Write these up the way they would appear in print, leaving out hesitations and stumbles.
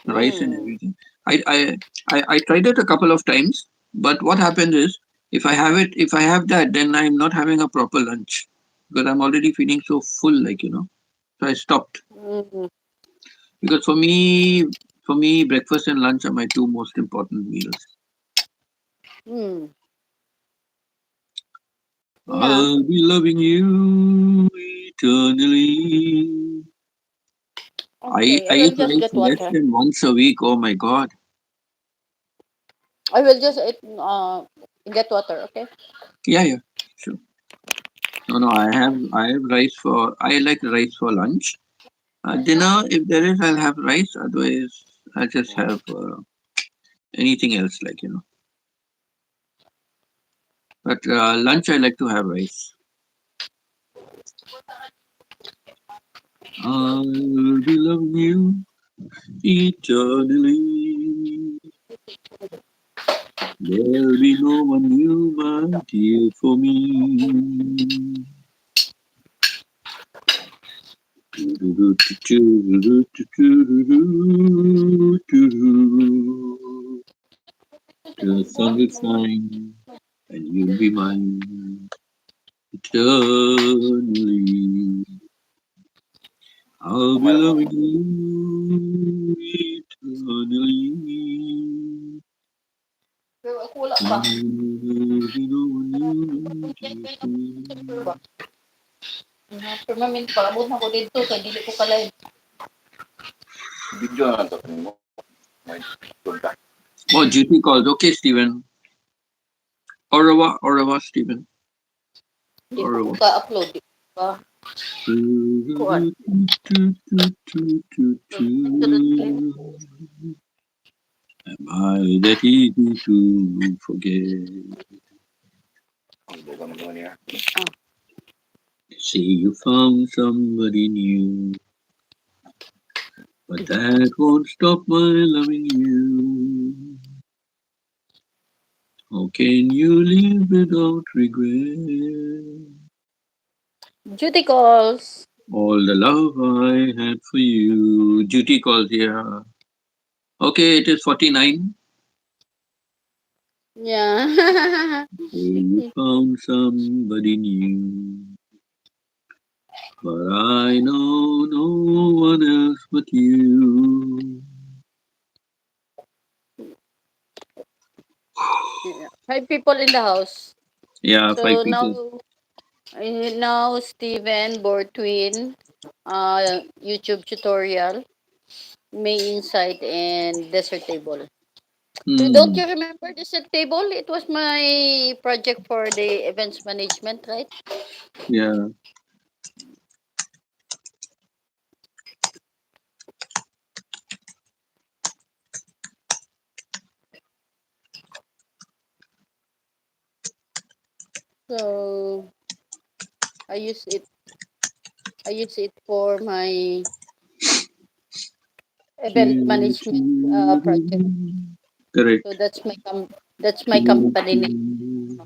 rice and Mm. everything. I, I I tried it a couple of times, but what happens is if I have that, then I'm not having a proper lunch because I'm already feeling so full, So I stopped Mm. because for me, breakfast and lunch are my two most important meals. Mm. Yeah. I'll be loving you eternally. I Okay, I I will eat just rice get less water. than once a week. Oh my god. I will just get water. Okay. Yeah, yeah, sure. No, no, I have rice for I like rice for lunch. Dinner, if there is, I'll have rice. Otherwise, I'll just have anything else, But lunch, I like to have rice. I'll be loving you eternally. There'll be no one new, my dear, for me. The sun will shine, and you'll be mine eternally. I'll be loving you eternally. Pero ako wala pa. There'll be no one new, my dear, for me. Pero mamin, pag-abot na ko dito, kaya dili ko kalay. Video na to mo. May tulta. Oh, GP calls. Okay, Stephen. Au revoir, Stephen. Di Au ko revoir. ka-upload. Di ko ka, kuhan. Am I that easy to forget? Hindi ko naman niya. Say you found somebody new, but that won't stop my loving you. How can you live without regret? Duty calls. All the love I had for you. Duty calls, yeah. Okay, it is 49. Yeah. Say you found somebody new, but I know no one else but you. Yeah. 5 people in the house. Yeah, five So people. now Steven, Bortwin, YouTube tutorial, May Insight, and Desert Table. So don't Hmm. you remember Desert Table? It was my project for the events management, right? Yeah. So I use it. I use it for my event management project. So Correct. that's my company name.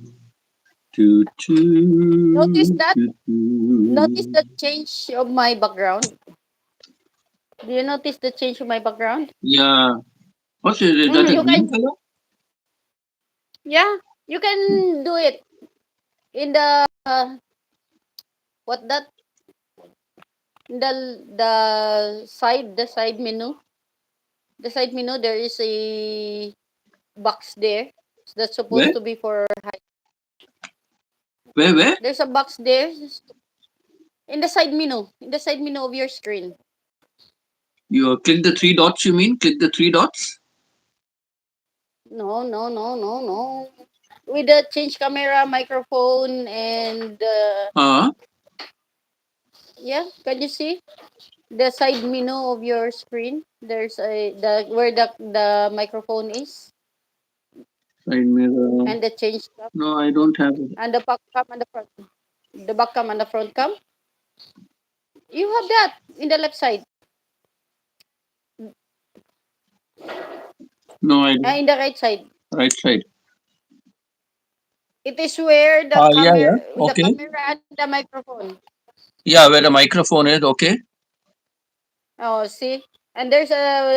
Notice that. Notice the change of my background. Do you notice the change of my background? Yeah. What's it? Is that a You green can, color? yeah, you can do it in the what that the side menu. The side menu there is a box there that's supposed Where? to be for Where? there's a box there in the side menu of your screen. You click the three dots, you mean? Click the three dots? No. With the change camera, microphone, and Uh, yeah, can you see the side menu of your screen? There's a the where the microphone is side mirror. and the change cam No, I don't have it. and the back cam and the front, the back cam and the front cam. You have that in the left side, No, I don't. in the right side. Right side. It is where Yeah, yeah. the Okay. camera and the microphone. Yeah, where the microphone is. Okay. Oh, see, and there's a